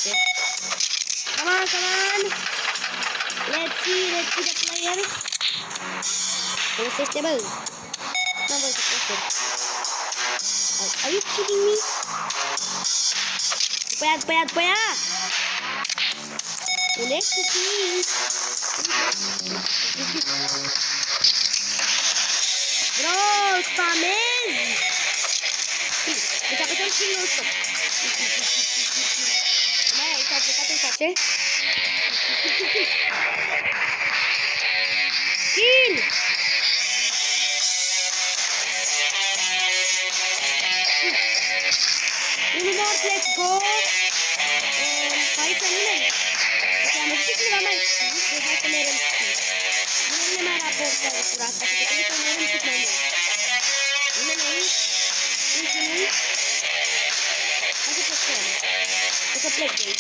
it. Come on, come on. Let's see the player. Irresistible. No voice accepted. Are you kidding me? Paya. Let's see. Bro, spamming. Pecah-pecah sini usap. Nah, saja. Kill. One more, let's go. Fight चलने. Okay, हम किसी भी वाला देखा तो मेरे ने मारा पोस्टर पूरा करके तो मेरे कितना है नहीं ऐसे करते हैं ऐसे प्ले गेम